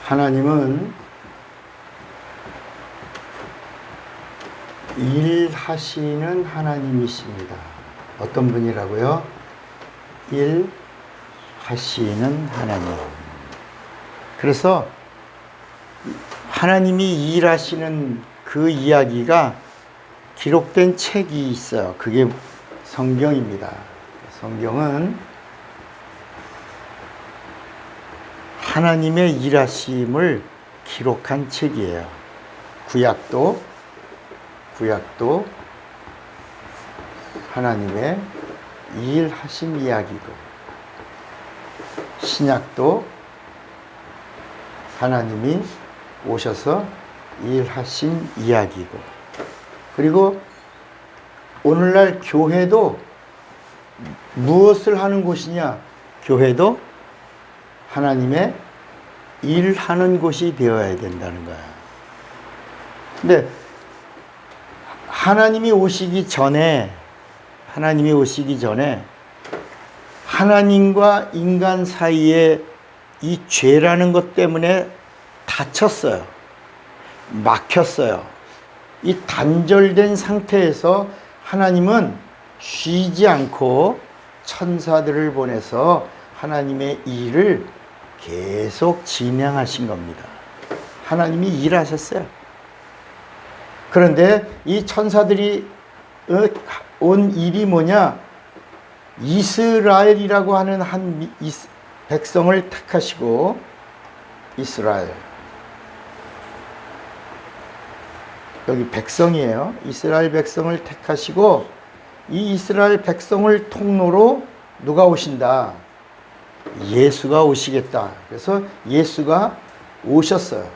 하나님은 일하시는 하나님이십니다. 어떤 분이라고요? 일하시는 하나님. 그래서 하나님이 일하시는 그 이야기가 기록된 책이 있어요. 그게 성경입니다. 성경은 하나님의 일하심을 기록한 책이에요. 구약도 하나님의 일하심 이야기고, 신약도 하나님이 오셔서 일하신 이야기고, 그리고 오늘날 교회도 무엇을 하는 곳이냐? 교회도 하나님의 일하는 곳이 되어야 된다는 거야. 근데 하나님이 오시기 전에 하나님과 인간 사이에 이 죄라는 것 때문에 닫혔어요. 막혔어요. 이 단절된 상태에서 하나님은 쉬지 않고 천사들을 보내서 하나님의 일을 계속 진행하신 겁니다. 하나님이 일하셨어요. 그런데 이 천사들이 온 일이 뭐냐? 이스라엘이라고 하는 한 백성을 택하시고, 이스라엘, 여기 백성이에요. 이스라엘 백성을 택하시고, 이 이스라엘 백성을 통로로 누가 오신다? 예수가 오시겠다. 그래서 예수가 오셨어요.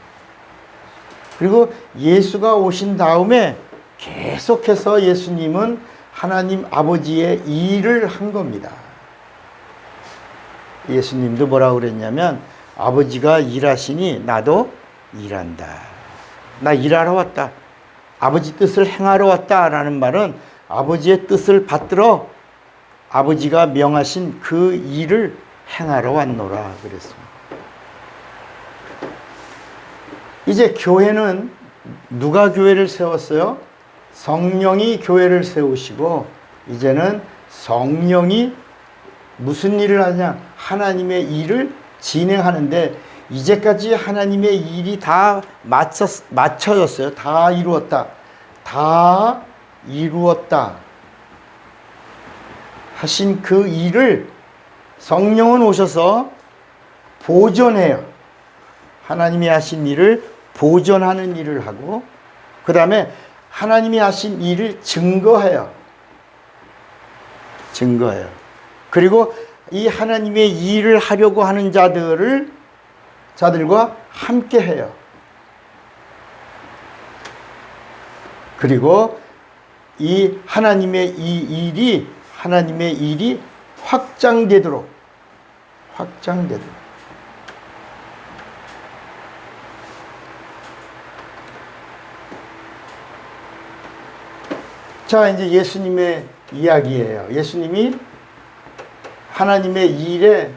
그리고 예수가 오신 다음에 계속해서 예수님은 하나님 아버지의 일을 한 겁니다. 예수님도 뭐라고 그랬냐면, 아버지가 일하시니 나도 일한다. 나 일하러 왔다. 아버지 뜻을 행하러 왔다. 라는 말은 아버지의 뜻을 받들어 아버지가 명하신 그 일을 행하러 왔노라 그랬습니다. 이제 교회는 누가 교회를 세웠어요? 성령이 교회를 세우시고, 이제는 성령이 무슨 일을 하냐? 하나님의 일을 진행하는데, 이제까지 하나님의 일이 다 마쳐졌어요. 다 이루었다. 다 이루었다 하신 그 일을 성령은 오셔서 보존해요. 하나님이 하신 일을 보존하는 일을 하고, 그 다음에 하나님이 하신 일을 증거해요. 그리고 이 하나님의 일을 하려고 하는 자들과 함께 해요. 그리고 이 하나님의 일이 확장되도록. 자, 이제 예수님의 이야기예요. 예수님이 하나님의 일의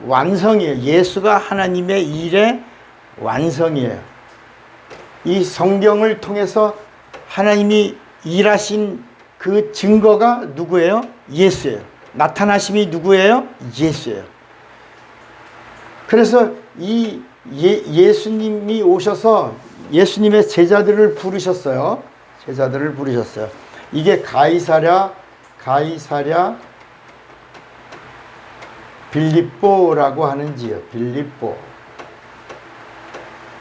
완성이에요. 예수가 하나님의 일의 완성이에요. 이 성경을 통해서 하나님이 일하신 그 증거가 누구예요? 예수예요. 나타나심이 누구예요? 예수예요. 그래서 이 예수님이 오셔서 예수님의 제자들을 부르셨어요. 이게 가이사랴 빌립보라고 하는 지역, 빌립보.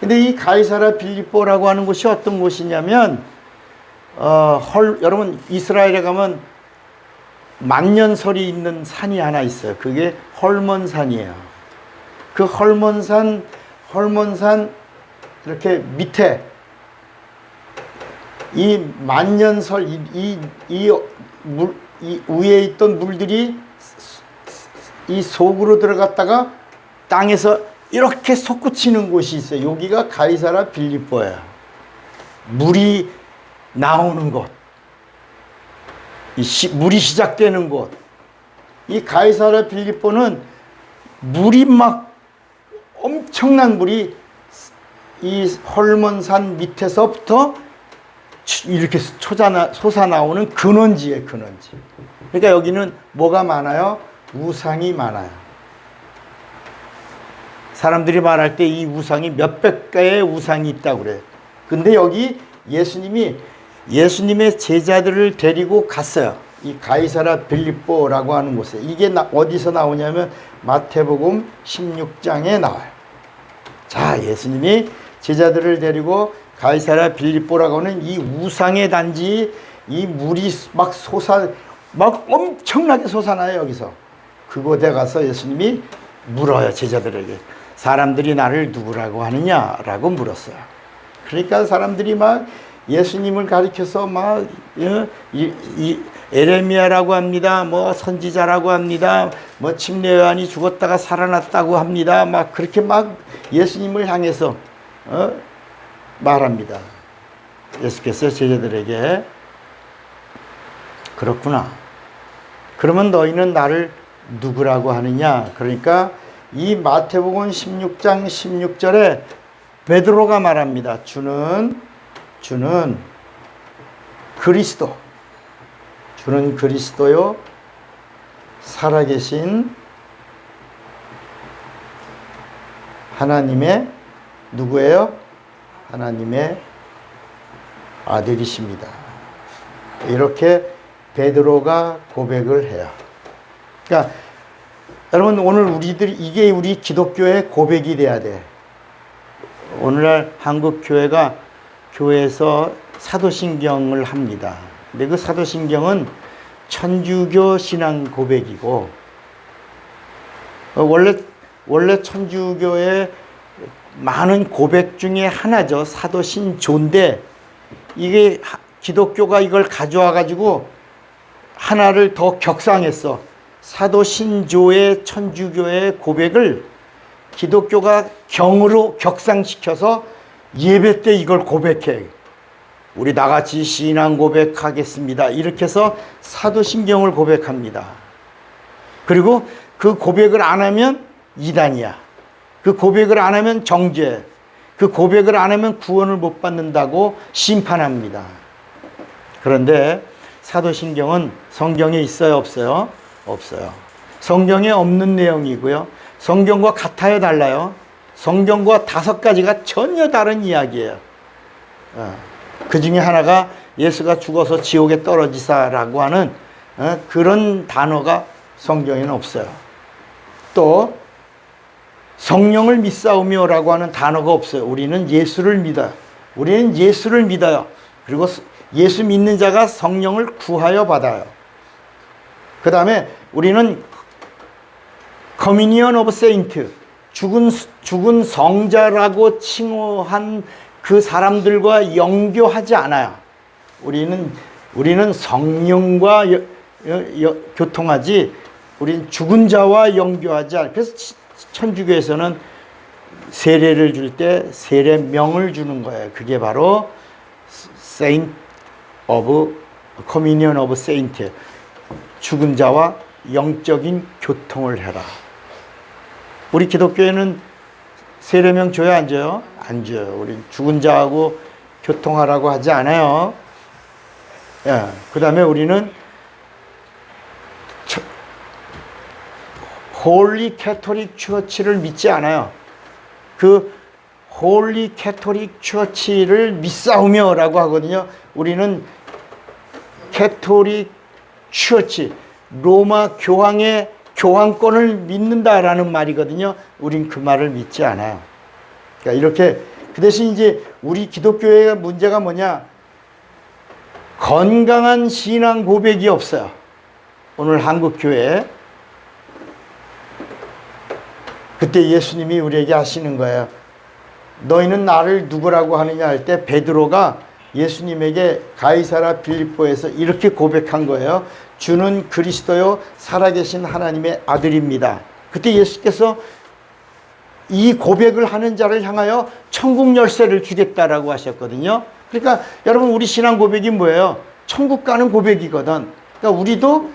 근데 이 가이사랴 빌립보라고 하는 곳이 어떤 곳이냐면, 여러분 이스라엘에 가면 만년설이 있는 산이 하나 있어요. 그게 헐몬산이에요. 그 헐몬산 이렇게 밑에 이 만년설, 이 위에 있던 물들이 이 속으로 들어갔다가 땅에서 이렇게 솟구치는 곳이 있어요. 여기가 가이사랴 빌립보예요. 물이 나오는 곳, 물이 시작되는 곳. 이 가이사랴 빌립보는 물이 막 엄청난 물이 이 헐몬산 밑에서부터 이렇게 솟아나오는 근원지예요, 근원지. 그러니까 여기는 뭐가 많아요? 우상이 많아요. 사람들이 말할 때 이 우상이 몇백 개의 우상이 있다고 그래요. 근데 여기 예수님의 제자들을 데리고 갔어요. 이 가이사라 빌립보라고 하는 곳에. 이게 어디서 나오냐면 마태복음 16장에 나와요. 자, 예수님이 제자들을 데리고 가이사라 빌립보라고 하는 이 우상의 단지, 이 물이 막 엄청나게 솟아나요, 여기서. 그곳에 가서 예수님이 물어요, 제자들에게. 사람들이 나를 누구라고 하느냐라고 물었어요. 그러니까 사람들이 막 예수님을 가리켜서 막 에레미야라고 합니다. 뭐 선지자라고 합니다. 뭐 침례 요한이 죽었다가 살아났다고 합니다. 막 그렇게 막 예수님을 향해서 말합니다. 예수께서 제자들에게 그렇구나. 그러면 너희는 나를 누구라고 하느냐? 그러니까 이 마태복음 16장 16절에 베드로가 말합니다. 주는 그리스도. 주는 그리스도요. 살아계신 하나님의 누구예요? 하나님의 아들이십니다. 이렇게 베드로가 고백을 해요. 그러니까 여러분, 오늘 이게 우리 기독교의 고백이 돼야 돼. 오늘날 한국 교회에서 사도신경을 합니다. 근데 그 사도신경은 천주교 신앙 고백이고, 원래 천주교의 많은 고백 중에 하나죠. 사도신조인데, 이게 기독교가 이걸 가져와 가지고 하나를 더 격상했어. 사도신조의 천주교의 고백을 기독교가 경으로 격상시켜서 예배 때 이걸 고백해. 우리 나같이 신앙 고백하겠습니다. 이렇게 해서 사도신경을 고백합니다. 그리고 그 고백을 안 하면 이단이야. 그 고백을 안 하면 정죄. 그 고백을 안 하면 구원을 못 받는다고 심판합니다. 그런데 사도신경은 성경에 있어요, 없어요? 없어요. 성경에 없는 내용이고요. 성경과 같아요, 달라요? 성경과 5가지가 전혀 다른 이야기예요. 그 중에 하나가 예수가 죽어서 지옥에 떨어지사라고 하는 그런 단어가 성경에는 없어요. 또 성령을 믿사오며라고 하는 단어가 없어요. 우리는 예수를 믿어요. 우리는 예수를 믿어요. 그리고 예수 믿는 자가 성령을 구하여 받아요. 그 다음에 우리는 Communion of Saint, 죽은 성자라고 칭호한 그 사람들과 영교하지 않아요. 우리는 성령과 교통하지, 우리는 죽은 자와 영교하지 않아요. 그래서 천주교에서는 세례를 줄 때 세례명을 주는 거예요. 그게 바로 Communion of Saint, 죽은 자와 영적인 교통을 해라. 우리 기독교에는 세례명 줘요, 안 줘요? 안 줘요. 우리 죽은 자하고 교통하라고 하지 않아요. 그 다음에 우리는 홀리 캐토릭 처치를 믿지 않아요. 그 홀리 캐토릭 처치를 믿사오며라고 하거든요. 우리는 캐토릭 처치, 로마 교황의 교황권을 믿는다라는 말이거든요. 우린 그 말을 믿지 않아요. 그러니까 이렇게, 그 대신 이제 우리 기독교의 문제가 뭐냐? 건강한 신앙 고백이 없어요. 오늘 한국 교회에. 그때 예수님이 우리에게 하시는 거예요. 너희는 나를 누구라고 하느냐 할 때 베드로가 예수님에게 가이사라 빌립보에서 이렇게 고백한 거예요. 주는 그리스도요 살아계신 하나님의 아들입니다. 그때 예수께서 이 고백을 하는 자를 향하여 천국 열쇠를 주겠다라고 하셨거든요. 그러니까 여러분, 우리 신앙 고백이 뭐예요? 천국 가는 고백이거든. 그러니까 우리도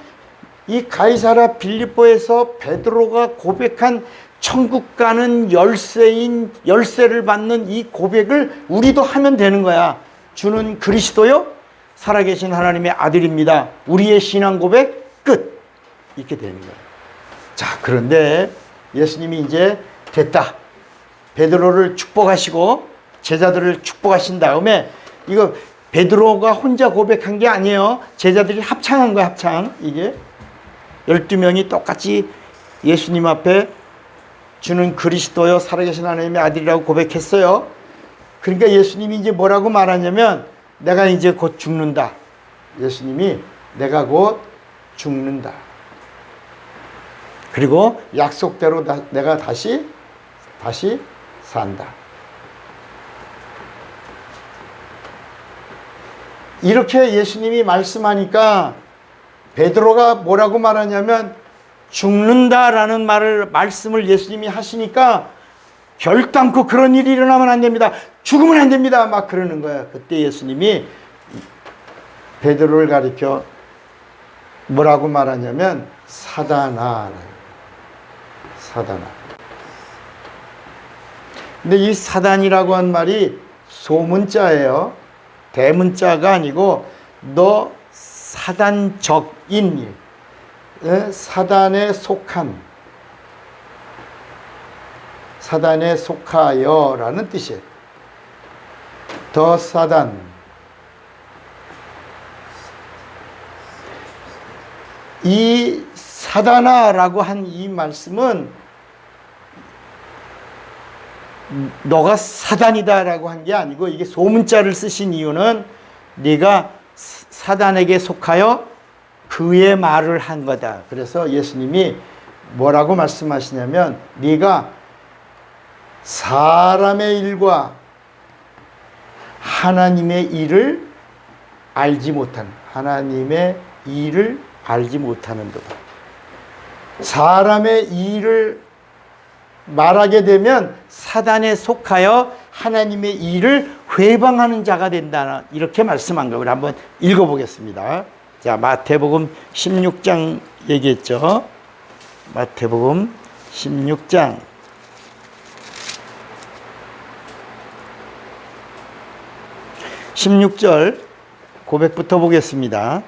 이 가이사라 빌립보에서 베드로가 고백한 천국 가는 열쇠를 받는 이 고백을 우리도 하면 되는 거야. 주는 그리스도요 살아계신 하나님의 아들입니다. 우리의 신앙 고백 끝. 이렇게 되는 거예요. 자, 그런데 예수님이 이제 됐다. 베드로를 축복하시고 제자들을 축복하신 다음에, 이거 베드로가 혼자 고백한 게 아니에요. 제자들이 합창한 거야, 합창. 이게 12명이 똑같이 예수님 앞에 주는 그리스도요 살아계신 하나님의 아들이라고 고백했어요. 그러니까 예수님이 이제 뭐라고 말하냐면, 내가 이제 곧 죽는다. 예수님이 내가 곧 죽는다. 그리고 약속대로 내가 다시 산다. 이렇게 예수님이 말씀하니까 베드로가 뭐라고 말하냐면, 죽는다라는 말씀을 예수님이 하시니까 결단코 그런 일이 일어나면 안 됩니다. 죽으면 안 됩니다. 막 그러는 거야. 그때 예수님이 베드로를 가리켜 뭐라고 말하냐면, 사단아. 근데 이 사단이라고 한 말이 소문자예요. 대문자가 아니고, 너 사단적인 일, 사단에 속한, 사단에 속하여라는 뜻이에요. 더 사단. 이 사단아라고 한 이 말씀은 너가 사단이다라고 한 게 아니고, 이게 소문자를 쓰신 이유는 네가 사단에게 속하여 그의 말을 한 거다. 그래서 예수님이 뭐라고 말씀하시냐면, 네가 사람의 일과 하나님의 일을 알지 못하는, 하나님의 일을 알지 못하는도다. 사람의 일을 말하게 되면 사단에 속하여 하나님의 일을 회방하는 자가 된다. 이렇게 말씀한 거예요. 우리 한번 읽어보겠습니다. 자, 마태복음 16장 얘기했죠. 마태복음 16장 16절 고백부터 보겠습니다.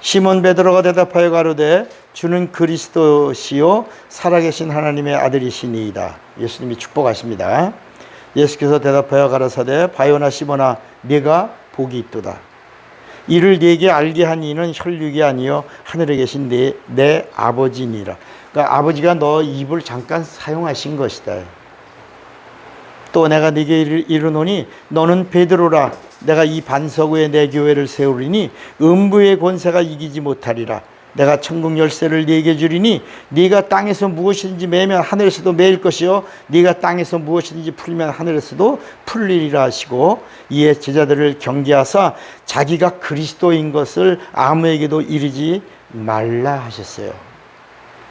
시몬 베드로가 대답하여 가로되 주는 그리스도시요 살아계신 하나님의 아들이시니이다. 예수님이 축복하십니다. 예수께서 대답하여 가라사대 바요나 시몬아 네가 복이 있도다. 이를 네게 알게 한 이는 혈육이 아니요 하늘에 계신 내 아버지니라. 그러니까 아버지가 너 입을 잠깐 사용하신 것이다. 또 내가 네게 이르노니 너는 베드로라. 내가 이 반석 위에 내 교회를 세우리니 음부의 권세가 이기지 못하리라. 내가 천국 열쇠를 네게 주리니 네가 땅에서 무엇이든지 매면 하늘에서도 매일 것이요 네가 땅에서 무엇이든지 풀면 하늘에서도 풀리리라 하시고, 이에 제자들을 경계하사 자기가 그리스도인 것을 아무에게도 이르지 말라 하셨어요.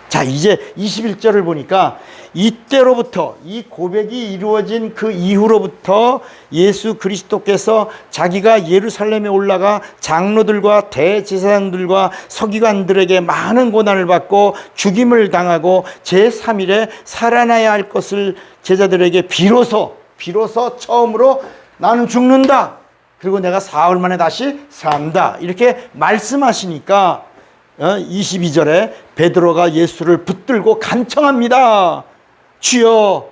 자, 이제 21절을 보니까 이때로부터, 이 고백이 이루어진 그 이후로부터 예수 그리스도께서 자기가 예루살렘에 올라가 장로들과 대제사장들과 서기관들에게 많은 고난을 받고 죽임을 당하고 제3일에 살아나야 할 것을 제자들에게 비로소 처음으로 나는 죽는다. 그리고 내가 사흘 만에 다시 산다. 이렇게 말씀하시니까 22절에 베드로가 예수를 붙들고 간청합니다. 주여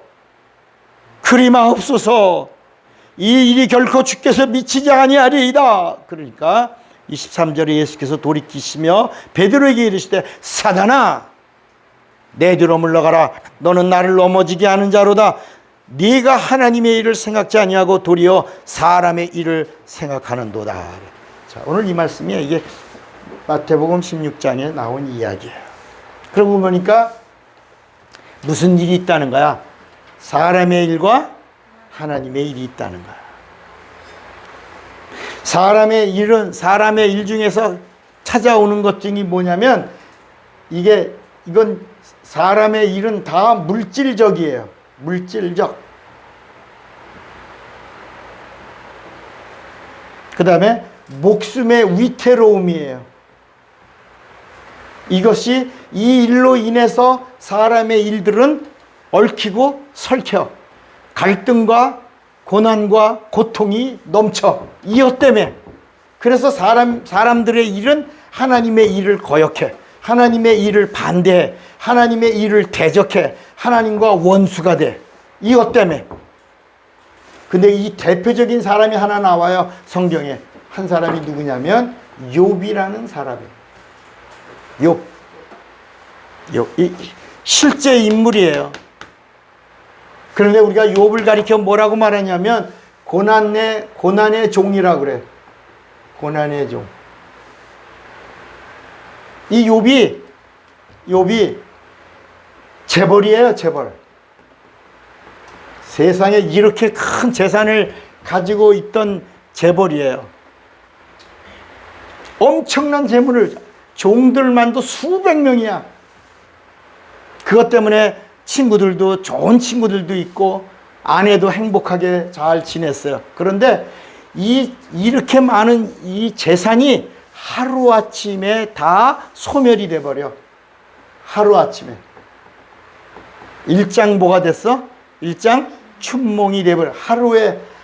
그리 마옵소서. 이 일이 결코 주께서 미치지 아니하리이다. 그러니까 23절에 예수께서 돌이키시며 베드로에게 이르시되 사단아 내 뒤로 물러가라. 너는 나를 넘어지게 하는 자로다. 네가 하나님의 일을 생각지 아니하고 도리어 사람의 일을 생각하는도다. 자, 오늘 이 말씀이 이게 마태복음 16장에 나온 이야기예요. 그러고 보니까 무슨 일이 있다는 거야? 사람의 일과 하나님의 일이 있다는 거야. 사람의 일 중에서 찾아오는 것 중이 뭐냐면, 이건 사람의 일은 다 물질적이에요. 물질적. 그 다음에 목숨의 위태로움이에요. 이것이 이 일로 인해서 사람의 일들은 얽히고 설켜. 갈등과 고난과 고통이 넘쳐. 이것 때문에. 그래서 사람들의 일은 하나님의 일을 거역해. 하나님의 일을 반대해. 하나님의 일을 대적해. 하나님과 원수가 돼. 이것 때문에. 근데 이 대표적인 사람이 하나 나와요. 성경에. 한 사람이 누구냐면 욥이라는 사람이에요. 욥. 이 실제 인물이에요. 그런데 우리가 욥을 가리켜 뭐라고 말하냐면 고난의 종이라고 그래. 고난의 종. 이 욥이 재벌이에요, 재벌. 세상에 이렇게 큰 재산을 가지고 있던 재벌이에요. 엄청난 재물을, 종들만도 수백 명이야. 그것 때문에 친구들도, 좋은 친구들도 있고 아내도 행복하게 잘 지냈어요. 그런데 이렇게 많은 이 재산이 하루아침에 다 소멸이 돼버려. 하루아침에. 일장 뭐가 됐어? 일장 춘몽이 돼버려.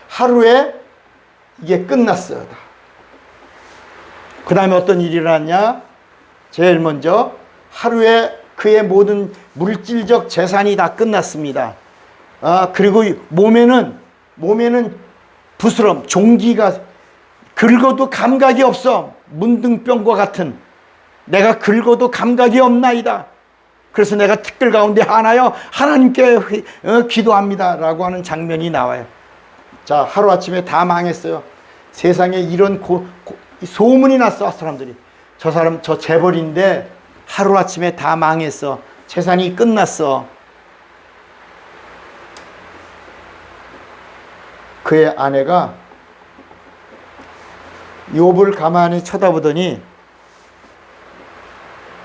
하루에 이게 끝났어요. 그 다음에 어떤 일이 일어났냐? 제일 먼저 하루에 그의 모든 물질적 재산이 다 끝났습니다. 그리고 몸에는 부스럼, 종기가 긁어도 감각이 없어. 문둥병과 같은. 내가 긁어도 감각이 없나이다. 그래서 내가 티끌 가운데 하나여 하나님께 기도합니다 라고 하는 장면이 나와요. 자, 하루아침에 다 망했어요. 세상에 이런 소문이 났어. 사람들이 저 사람 저 재벌인데 하루아침에 다 망했어. 재산이 끝났어. 그의 아내가 욥을 가만히 쳐다보더니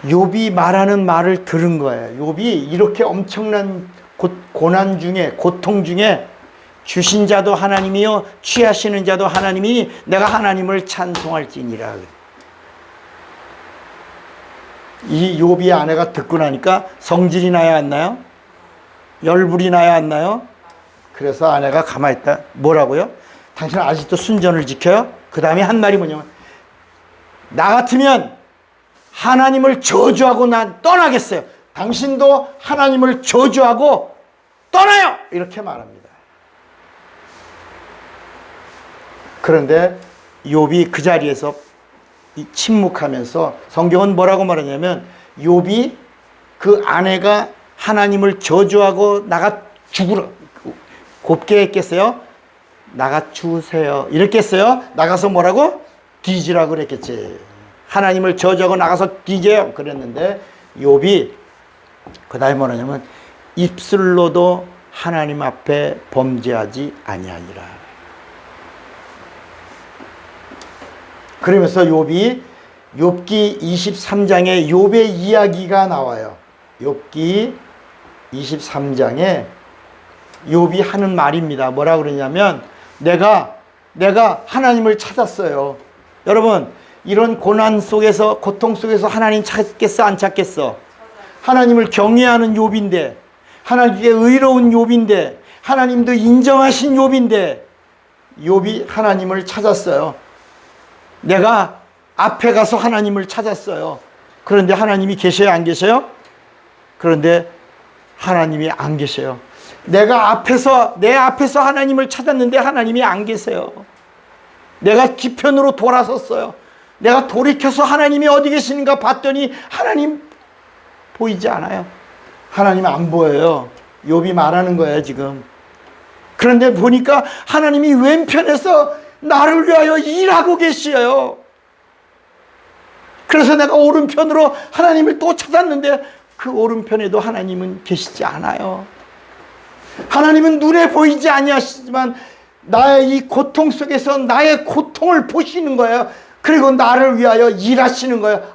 욥이 말하는 말을 들은 거예요. 욥이 이렇게 엄청난 고난 중에, 고통 중에 주신 자도 하나님이요 취하시는 자도 하나님이니 내가 하나님을 찬송할지니라. 이 욥의 아내가 듣고 나니까 성질이 나야 안 나요? 열불이 나야 안 나요? 그래서 아내가 가만히 있다. 뭐라고요? 당신은 아직도 순전을 지켜요? 그 다음에 한 말이 뭐냐면 나 같으면 하나님을 저주하고 난 떠나겠어요. 당신도 하나님을 저주하고 떠나요! 이렇게 말합니다. 그런데 욥이 그 자리에서 침묵하면서 성경은 뭐라고 말하냐면 욥이 그 아내가 하나님을 저주하고 나가 죽으라 곱게 했겠어요? 나가 죽으세요 이렇게 했어요? 나가서 뭐라고? 뒤지라고 그랬겠지. 하나님을 저주하고 나가서 뒤져요 그랬는데 욥이 그 다음에 뭐냐면 입술로도 하나님 앞에 범죄하지 아니하니라. 그러면서 욥기 23장에 욥의 이야기가 나와요. 욥기 23장에 욥이 하는 말입니다. 뭐라 그러냐면 내가 하나님을 찾았어요. 여러분 이런 고난 속에서 고통 속에서 하나님 찾겠어 안 찾겠어? 하나님을 경외하는 욥인데 하나님께 의로운 욥인데 하나님도 인정하신 욥인데 욥이 하나님을 찾았어요. 내가 앞에 가서 하나님을 찾았어요. 그런데 하나님이 계셔요 안 계셔요? 그런데 하나님이 안 계셔요. 내 앞에서 하나님을 찾았는데 하나님이 안 계세요. 내가 뒤편으로 돌아섰어요. 내가 돌이켜서 하나님이 어디 계시는가 봤더니 하나님 보이지 않아요. 하나님 안 보여요. 욥이 말하는 거예요 지금. 그런데 보니까 하나님이 왼편에서 나를 위하여 일하고 계시어요. 그래서 내가 오른편으로 하나님을 또 찾았는데 그 오른편에도 하나님은 계시지 않아요. 하나님은 눈에 보이지 아니하시지만 나의 이 고통 속에서 나의 고통을 보시는 거예요. 그리고 나를 위하여 일하시는 거예요.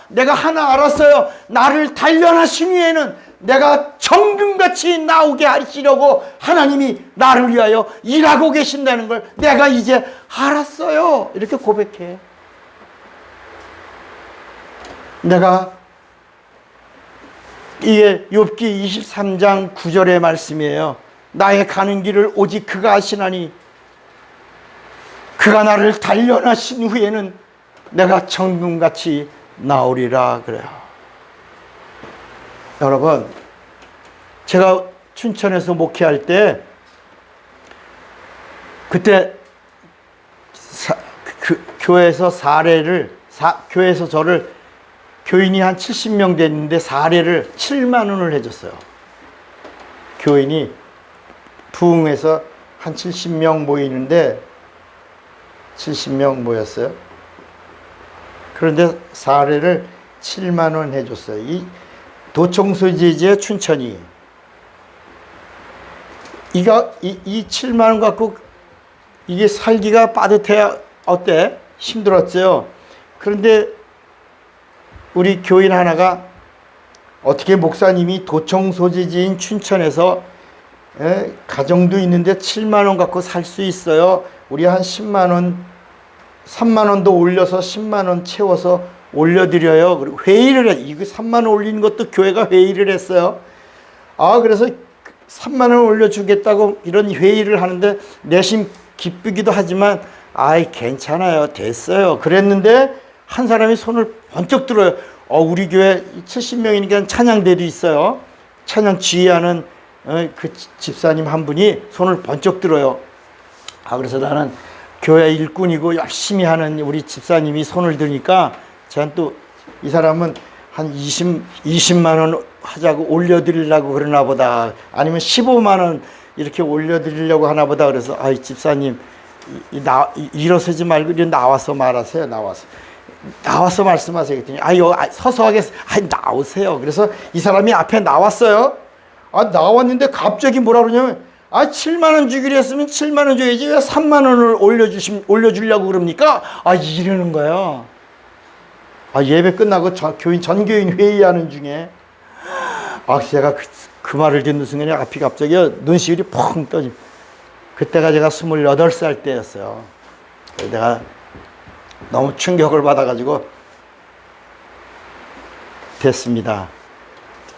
내가 하나 알았어요. 나를 단련하신 후에는 내가 정금같이 나오게 하시려고 하나님이 나를 위하여 일하고 계신다는 걸 내가 이제 알았어요. 이렇게 고백해. 내가 이게 욥기 23장 9절의 말씀이에요. 나의 가는 길을 오직 그가 아시나니 그가 나를 단련하신 후에는 내가 정금같이 나오리라 그래요. 여러분, 제가 춘천에서 목회할 때 그때 교회에서 교회에서 저를 교인이 한 70명 됐는데 사례를 7만 원을 해줬어요. 교인이 부흥에서 한 70명 모이는데 70명 모였어요. 그런데 사례를 7만 원 해줬어요. 이 도청소지지의 춘천이 이 7만 원 갖고 이게 살기가 빠듯해야 어때? 힘들었어요. 그런데 우리 교인 하나가 어떻게 목사님이 도청소지지인 춘천에서 가정도 있는데 7만 원 갖고 살 수 있어요. 우리 한 10만 원, 3만 원도 올려서 10만 원 채워서 올려드려요. 그리고 회의를 해. 이거 3만 원 올리는 것도 교회가 회의를 했어요. 그래서 3만 원 올려주겠다고 이런 회의를 하는데 내심 기쁘기도 하지만 괜찮아요. 됐어요. 그랬는데 한 사람이 손을 번쩍 들어요. 우리 교회 70명이니까 찬양대도 있어요. 찬양 지휘하는 그 집사님 한 분이 손을 번쩍 들어요. 그래서 나는 교회 일꾼이고 열심히 하는 우리 집사님이 손을 드니까 저는 또 이 사람은 한 20만 원 하자고 올려드리려고 그러나 보다, 아니면 15만 원 이렇게 올려드리려고 하나 보다. 그래서 집사님 일어서지 말고 나와서 말하세요. 나와서 말씀하세요. 그랬더니 서서 하겠어요. 나오세요. 그래서 이 사람이 앞에 나왔어요. 나왔는데 갑자기 뭐라 그러냐면 7만 원 주기로 했으면 7만 원 줘야지 왜 3만 원을 올려주려고 그럽니까? 이러는 거예요. 예배 끝나고 전교인 회의하는 중에 제가 그 말을 듣는 순간에 앞이 갑자기 눈시울이 펑 떠지. 그때가 제가 28살 때였어요. 내가 너무 충격을 받아가지고 됐습니다.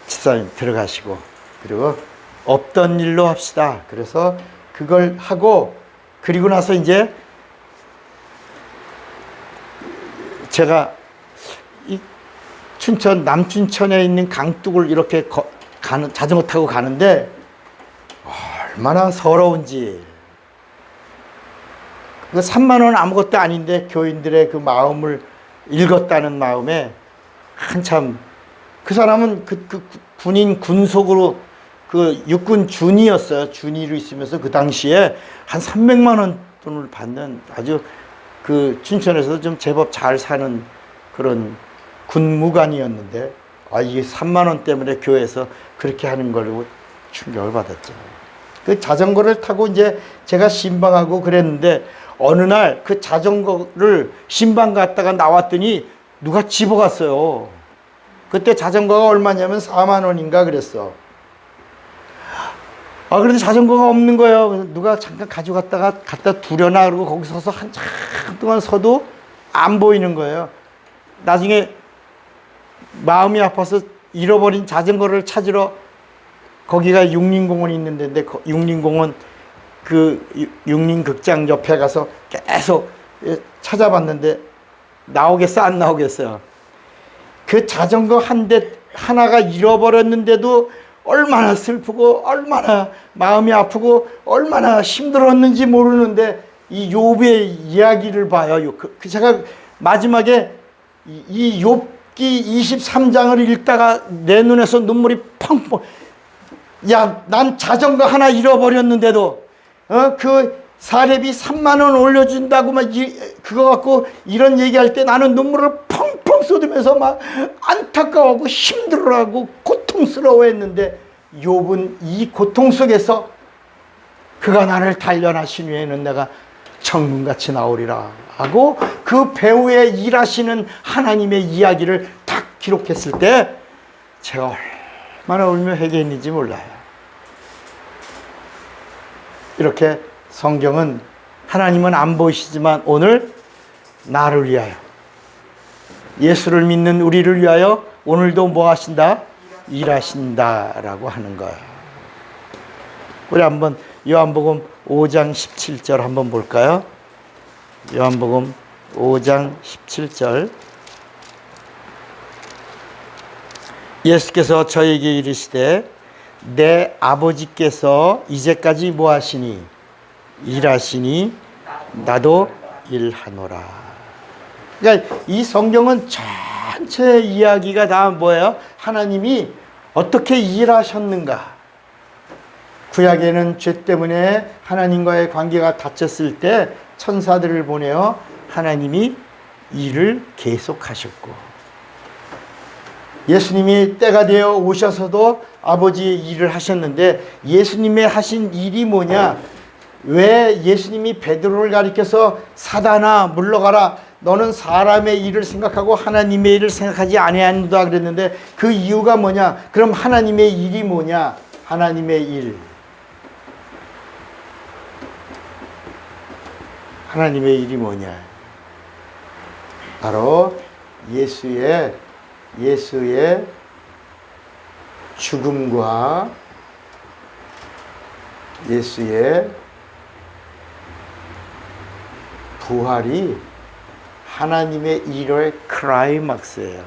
집사님 들어가시고, 그리고 없던 일로 합시다. 그래서 그걸 하고, 그리고 나서 이제 제가 이 춘천 남춘천에 있는 강둑을 이렇게 자전거 타고 가는데 얼마나 서러운지. 그 3만 원 아무것도 아닌데 교인들의 그 마음을 읽었다는 마음에 한참, 그 사람은 그 군인 군속으로 그 육군 준이었어요. 준이로 있으면서 그 당시에 한 300만 원 돈을 받는 아주 그 춘천에서 좀 제법 잘 사는 그런 군무관이었는데 이게 3만 원 때문에 교회에서 그렇게 하는 걸로 충격을 받았죠. 그 자전거를 타고 이제 제가 신방하고 그랬는데 어느 날 그 자전거를 신방 갔다가 나왔더니 누가 집어갔어요. 그때 자전거가 얼마냐면 4만 원인가 그랬어. 그런데 자전거가 없는 거예요. 누가 잠깐 가져갔다가 갖다 두려나 그러고 거기 서서 한참 동안 서도 안 보이는 거예요. 나중에 마음이 아파서 잃어버린 자전거를 찾으러 거기가 육림공원이 있는데 육림공원 그 육림극장 옆에 가서 계속 찾아봤는데 나오겠어 안 나오겠어요. 그 자전거 하나가 잃어버렸는데도 얼마나 슬프고 얼마나 마음이 아프고 얼마나 힘들었는지 모르는데 이 욥의 이야기를 봐요. 제가 마지막에 이 욥기 23장을 읽다가 내 눈에서 눈물이 펑펑. 난 자전거 하나 잃어버렸는데도 그 사렙이 3만 원 올려준다고 막 그거 갖고 이런 얘기할 때 나는 눈물을 펑펑 쏟으면서 막 안타까워하고 힘들어하고 고통스러워했는데 욥은 이 고통 속에서 그가 나를 단련하신 후에는 내가 정금같이 나오리라 하고 그 배후에 일하시는 하나님의 이야기를 딱 기록했을 때 제가 얼마나 울며 회개했는지 몰라요. 이렇게 성경은 하나님은 안 보이시지만 오늘 나를 위하여, 예수를 믿는 우리를 위하여 오늘도 뭐 하신다? 일하신다라고 하는 거예요. 우리 한번 요한복음 5장 17절 한번 볼까요? 요한복음 5장 17절. 예수께서 저에게 이르시되 내 아버지께서 이제까지 뭐 하시니? 일하시니 나도 일하노라. 그러니까 이 성경은 전체 이야기가 다 뭐예요? 하나님이 어떻게 일하셨는가? 구약에는 죄 때문에 하나님과의 관계가 닫혔을 때 천사들을 보내어 하나님이 일을 계속하셨고, 예수님이 때가 되어 오셔서도 아버지의 일을 하셨는데, 예수님의 하신 일이 뭐냐? 왜 예수님이 베드로를 가리켜서 사단아 물러가라, 너는 사람의 일을 생각하고 하나님의 일을 생각하지 아니한다 그랬는데, 그 이유가 뭐냐? 그럼 하나님의 일이 뭐냐? 하나님의 일, 하나님의 일이 뭐냐? 바로 예수의 죽음과 예수의 부활이 하나님의 일의 클라이막스예요.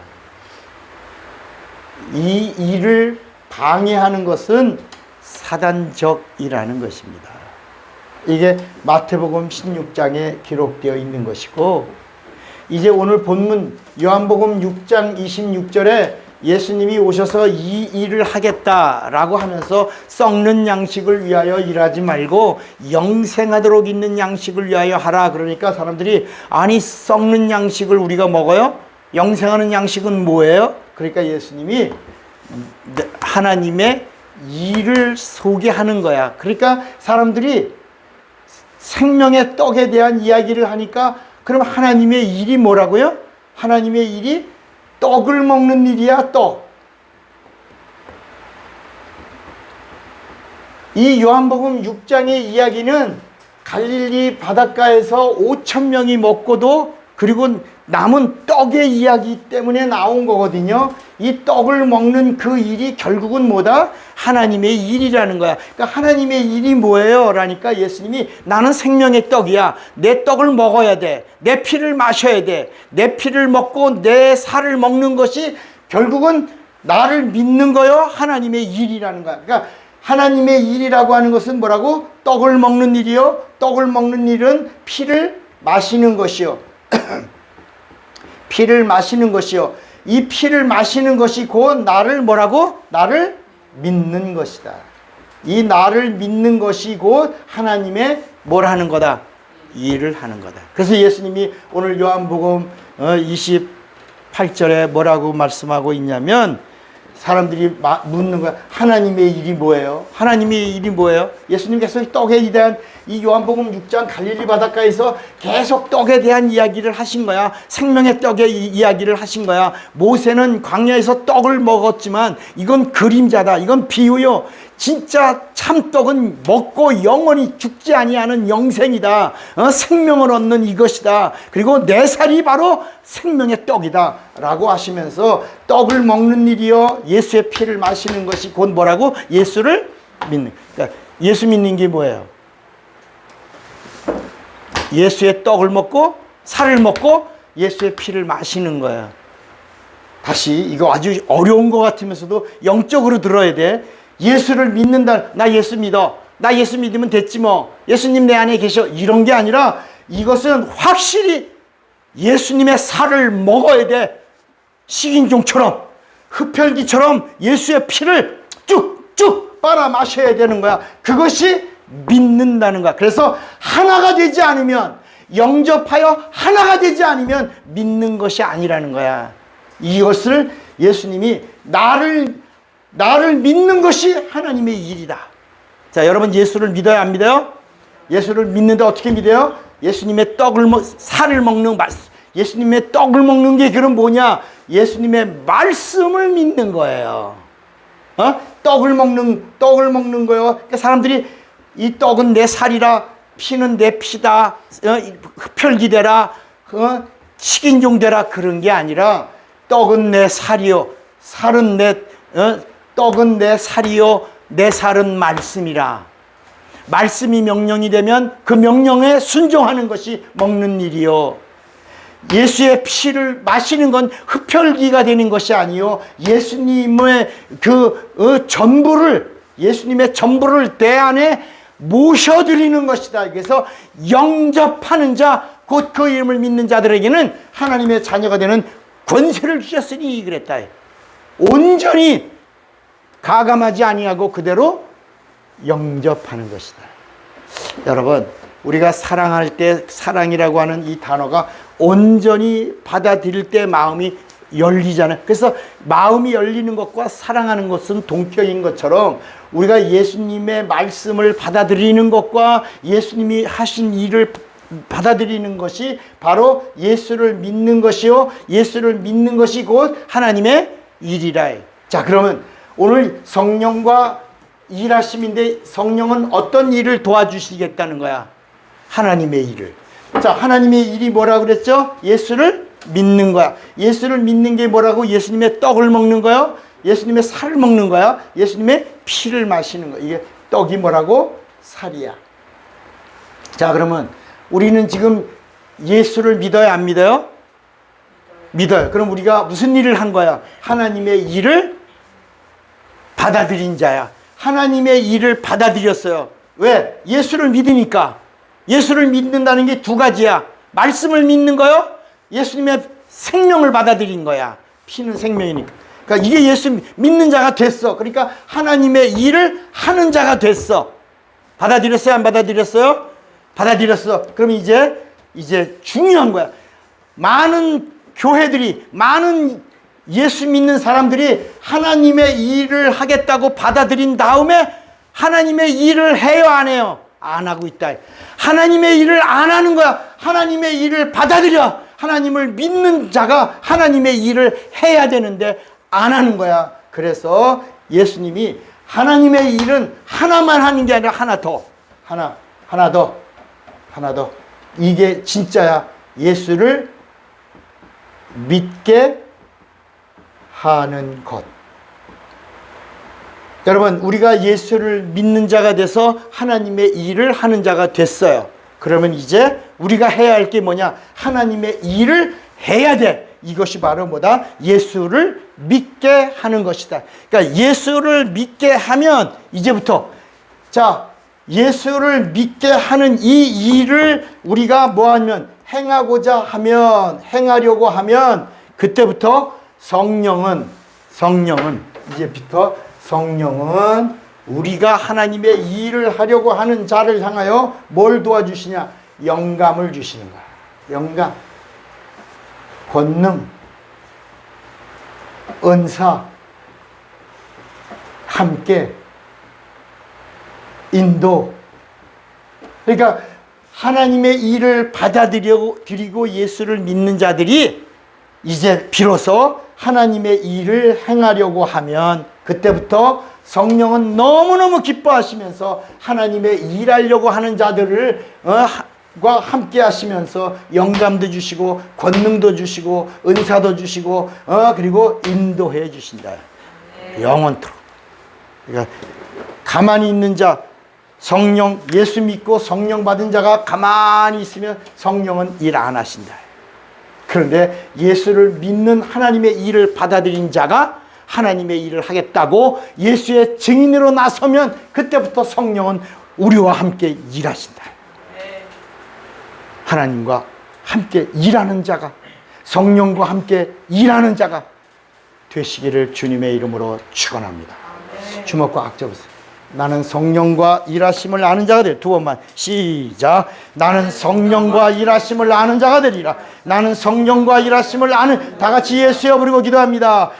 이 일을 방해하는 것은 사단적이라는 것입니다. 이게 마태복음 16장에 기록되어 있는 것이고, 이제 오늘 본문 요한복음 6장 26절에 예수님이 오셔서 이 일을 하겠다라고 하면서 썩는 양식을 위하여 일하지 말고 영생하도록 있는 양식을 위하여 하라. 그러니까 사람들이 아니 썩는 양식을 우리가 먹어요? 영생하는 양식은 뭐예요? 그러니까 예수님이 하나님의 일을 소개하는 거야. 그러니까 사람들이 생명의 떡에 대한 이야기를 하니까 그럼 하나님의 일이 뭐라고요? 하나님의 일이 떡을 먹는 일이야, 떡. 이 요한복음 6장의 이야기는 갈릴리 바닷가에서 5,000명이 먹고도 그리고 남은 떡의 이야기 때문에 나온 거거든요. 이 떡을 먹는 그 일이 결국은 뭐다? 하나님의 일이라는 거야. 그러니까 하나님의 일이 뭐예요? 라니까 예수님이 나는 생명의 떡이야. 내 떡을 먹어야 돼. 내 피를 마셔야 돼. 내 피를 먹고 내 살을 먹는 것이 결국은 나를 믿는 거요. 하나님의 일이라는 거야. 그러니까 하나님의 일이라고 하는 것은 뭐라고? 떡을 먹는 일이요. 떡을 먹는 일은 피를 마시는 것이요. 피를 마시는 것이요. 이 피를 마시는 것이 곧 나를 뭐라고? 나를 믿는 것이다. 이 나를 믿는 것이 곧 하나님의 뭘 하는 거다? 일을 하는 거다. 그래서 예수님이 오늘 요한복음 28절에 뭐라고 말씀하고 있냐면, 사람들이 묻는 거야. 하나님의 일이 뭐예요? 하나님의 일이 뭐예요? 예수님께서 떡에 대한 이 요한복음 6장 갈릴리 바닷가에서 계속 떡에 대한 이야기를 하신 거야. 생명의 떡의 이야기를 하신 거야. 모세는 광야에서 떡을 먹었지만 이건 그림자다. 이건 비유요. 진짜 참떡은 먹고 영원히 죽지 아니하는 영생이다. 생명을 얻는 이것이다. 그리고 내 살이 바로 생명의 떡이다 라고 하시면서 떡을 먹는 일이요, 예수의 피를 마시는 것이 곧 뭐라고? 예수를 믿는. 그러니까 예수 믿는 게 뭐예요? 예수의 떡을 먹고 살을 먹고 예수의 피를 마시는 거야. 다시, 이거 아주 어려운 것 같으면서도 영적으로 들어야 돼. 예수를 믿는다. 나 예수 믿어. 나 예수 믿으면 됐지 뭐. 예수님 내 안에 계셔. 이런 게 아니라 이것은 확실히 예수님의 살을 먹어야 돼. 식인종처럼, 흡혈귀처럼 예수의 피를 쭉쭉 빨아 마셔야 되는 거야. 그것이 믿는다는 거야. 그래서 하나가 되지 않으면, 영접하여 하나가 되지 않으면 믿는 것이 아니라는 거야. 이것을 예수님이 나를 믿는 것이 하나님의 일이다. 자, 여러분 예수를 믿어요, 안 믿어요? 예수를 믿는데 어떻게 믿어요? 예수님의 살을 먹는 예수님의 떡을 먹는 게 그럼 뭐냐? 예수님의 말씀을 믿는 거예요. 떡을 먹는 거예요. 그러니까 사람들이 이 떡은 내 살이라, 피는 내 피다, 흡혈귀 되라, 식인종 되라, 그런 게 아니라 떡은 내 살이요, 살은 내 떡은 내 살이요 내 살은 말씀이라. 말씀이 명령이 되면 그 명령에 순종하는 것이 먹는 일이요. 예수의 피를 마시는 건 흡혈귀가 되는 것이 아니요, 예수님의 전부를, 예수님의 전부를 내 안에 모셔드리는 것이다. 그래서 영접하는 자, 곧 그 이름을 믿는 자들에게는 하나님의 자녀가 되는 권세를 주셨으니 그랬다. 온전히 가감하지 아니하고 그대로 영접하는 것이다. 여러분, 우리가 사랑할 때 사랑이라고 하는 이 단어가 온전히 받아들일 때 마음이 열리잖아요. 그래서 마음이 열리는 것과 사랑하는 것은 동격인 것처럼 우리가 예수님의 말씀을 받아들이는 것과 예수님이 하신 일을 받아들이는 것이 바로 예수를 믿는 것이요, 예수를 믿는 것이 곧 하나님의 일이라. 자, 그러면 오늘 성령과 일하심인데 성령은 어떤 일을 도와주시겠다는 거야? 하나님의 일을. 자, 하나님의 일이 뭐라고 그랬죠? 예수를 믿는 거야. 예수를 믿는 게 뭐라고? 예수님의 떡을 먹는 거야? 예수님의 살을 먹는 거야? 예수님의 피를 마시는 거야. 이게 떡이 뭐라고? 살이야. 자, 그러면 우리는 지금 예수를 믿어요, 안 믿어요? 믿어요. 그럼 우리가 무슨 일을 한 거야? 하나님의 일을 받아들인 자야. 하나님의 일을 받아들였어요. 왜? 예수를 믿으니까. 예수를 믿는다는 게 두 가지야. 말씀을 믿는 거요, 예수님의 생명을 받아들인 거야. 피는 생명이니까. 그러니까 이게 예수 믿는 자가 됐어. 그러니까 하나님의 일을 하는 자가 됐어. 받아들였어요, 안 받아들였어요? 받아들였어. 그럼 이제 중요한 거야. 많은 교회들이, 많은 예수 믿는 사람들이 하나님의 일을 하겠다고 받아들인 다음에 하나님의 일을 해요, 안 해요? 안 하고 있다. 하나님의 일을 안 하는 거야. 하나님의 일을 받아들여. 하나님을 믿는 자가 하나님의 일을 해야 되는데 안 하는 거야. 그래서 예수님이 하나님의 일은 하나만 하는 게 아니라 하나 더. 하나 더. 이게 진짜야. 예수를 믿게 하는 것. 여러분, 우리가 예수를 믿는 자가 돼서 하나님의 일을 하는 자가 됐어요. 그러면 이제 우리가 해야 할 게 뭐냐? 하나님의 일을 해야 돼. 이것이 바로 뭐다? 예수를 믿게 하는 것이다. 그러니까 예수를 믿게 하면 이제부터, 자, 예수를 믿게 하는 이 일을 우리가 뭐하면 행하려고 하면 그때부터 성령은 우리가 하나님의 일을 하려고 하는 자를 향하여 뭘 도와주시냐? 영감을 주시는 거야. 영감, 권능, 은사, 함께, 인도. 그러니까 하나님의 일을 받아들이고 예수를 믿는 자들이 이제 비로소 하나님의 일을 행하려고 하면 그때부터 성령은 너무너무 기뻐하시면서 하나님의 일하려고 하는 자들을 과 함께 하시면서 영감도 주시고 권능도 주시고 은사도 주시고 그리고 인도해 주신다. 영원토록. 그러니까 가만히 있는 자, 성령, 예수 믿고 성령 받은 자가 가만히 있으면 성령은 일 안 하신다. 그런데 예수를 믿는 하나님의 일을 받아들인 자가 하나님의 일을 하겠다고 예수의 증인으로 나서면 그때부터 성령은 우리와 함께 일하신다. 하나님과 함께 일하는 자가, 성령과 함께 일하는 자가 되시기를 주님의 이름으로 축원합니다. 주먹과 악 잡으세요. 나는 성령과 일하심을 아는 자가 되리라. 두 번만 시작. 나는 성령과 일하심을 아는 자가 되리라. 나는 성령과 일하심을 아는, 다 같이 예수여 부르고 기도합니다.